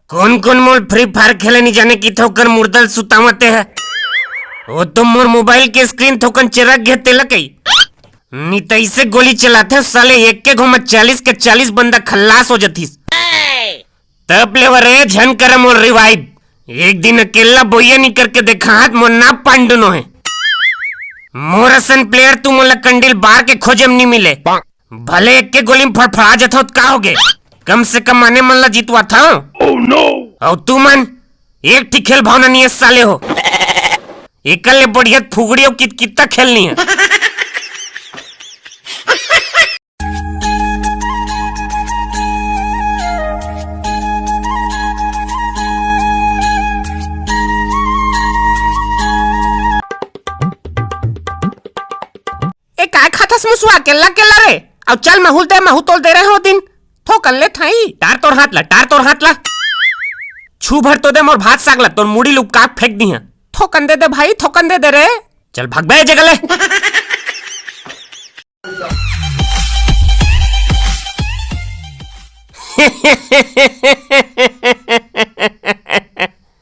कौन कौन मोल free fire खेले नहीं जाने की थोकर मुर्दल सुतावते है। वो तो मोर मोबाइल के स्क्रीन थोकन चिरक गए तिलकई नी तैसे गोली चलाते साले एक के घुमा 40 के 40 बंदा खल्लास हो जतीस। तब ले झन कर मोर रिवाइव एक दिन अकेला बोइया नहीं करके देखा हाथ मोर ना पांडुनो है। मोर असन प्लेयर तू मोला कंडिल बार के खोजम नहीं मिले भले एक के गोली में फड़फड़ा जता का हो गए कम से कम आने मन ला जीतवा था। और तू मन एक ठी खेल भावना नहीं है साले हो एकल बढ़िया फुगड़ियों कितना खेलनी है। काय खाथस मुसवा केला केला रे अब चल महूल दे महू तोल दे रहे हो दिन ठोकन ले थाई टार तोर हाथ ला छू भर तो दे मोर भात सागला तोर मुड़ी लुका फेंक दी है ठोकन दे भाई ठोकन दे रे चल भाग बे जगले।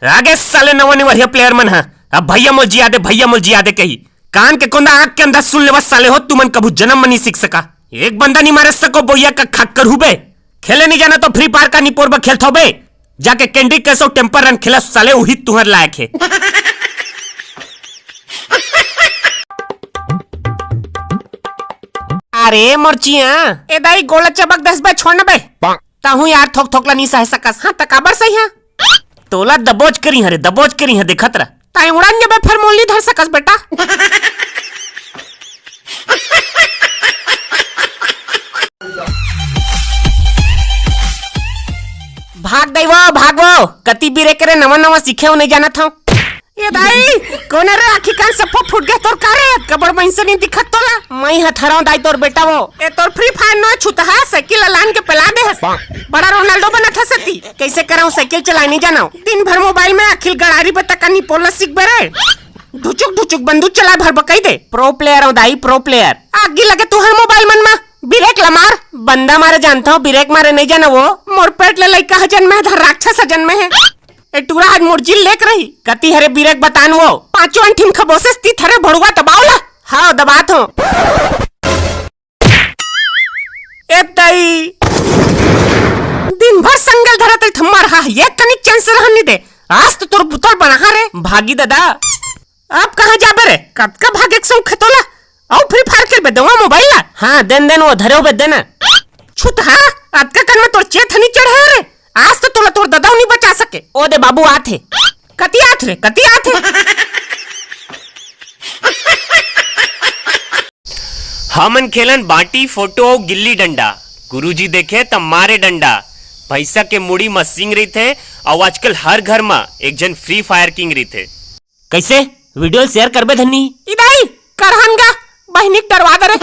आगे साले नवनी वही प्लेयर मन है अब भैया मोल जिया दे कही कान के कोंदा आंख के अंदर सुन ले बस साले हो तुमन कबू जन्म में नहीं सीख सका एक बंदा नहीं मारे सको बोया का खक्कर हुबे खेले नहीं जाना तो फ्री फायर का निपोर बा खेलथो बे जाके कैंडी कैसो टेम्पर रन खेला साले वही तुहर लायक है। अरे मोरचिया ए दाई गोला चबक 10 बे छोड़ना बे ताहू यार थोक थोकला नहीं सह सकस हां तकाबर सही है तोला दबोच करी है देखत रह ताई उड़ान जबे फिर मोल नहीं धर सकस बेटा। भागो कति बिरे करे नवा सीखे नहीं जाना था ये दाई कौन रे आखी कान सब फूट गया तोर कारे कबड़ बंस नहीं दिखत तोला मैं हथराऊ दाई तोर बेटा वो ए तोर फ्री फायर न छूता है साइकिल लान के पिला दे बड़ा रोनाल्डो बना था सती कैसे कराऊं साइकिल चलाने नहीं जाना दिन भर मोबाइल में अखिल गड़ारी पे तकनी पोला सीख बरे ढुचुक बंदूक चला भर बकई दे प्रो प्लेयर हूं दाई प्रो प्लेयर आगे लगे तू हर मोबाइल मन में ब्रेक ला मार बंदा मारे जानता हूँ ब्रेक मारे नहीं जाना वो मोर पेट ले लइका जन्म है धर राक्षस जन्म है ए टूरा आज मुर्जिल लेक रही कति हरे ब्रेक बतान वो पांचों अंठिन खबोसेस ती थरे भड़ुआ दबावला हाँ दबात हो ए तई दिन भर संगल धरत थम्मा रहा ये कनिक चांस रहने दे आज तो तोर बुतल बना रे भागी दादा अब कहाँ जाबे रे कब का भागे संग खतोला आओ फ्री फायर खेल बेदवा मोबाइल ला हाँ देन वो धरे बे देना छुत हाँ आज का कन में तोर चेत नहीं चढ़े रे आज तो तोला तोर दादा नहीं बचा सके ओ दे बाबू आथे कति आथे हमन खेलन बाटी फोटो गिल्ली डंडा गुरुजी देखे तब मारे डंडा पैसा के मुड़ी में सिंग रही थे और आजकल हर घर में एक जन फ्री फायर किंग रही थे। कैसे वीडियो शेयर करबे धन्नी इदाई करहनगा बहनिक डरवा दे रे।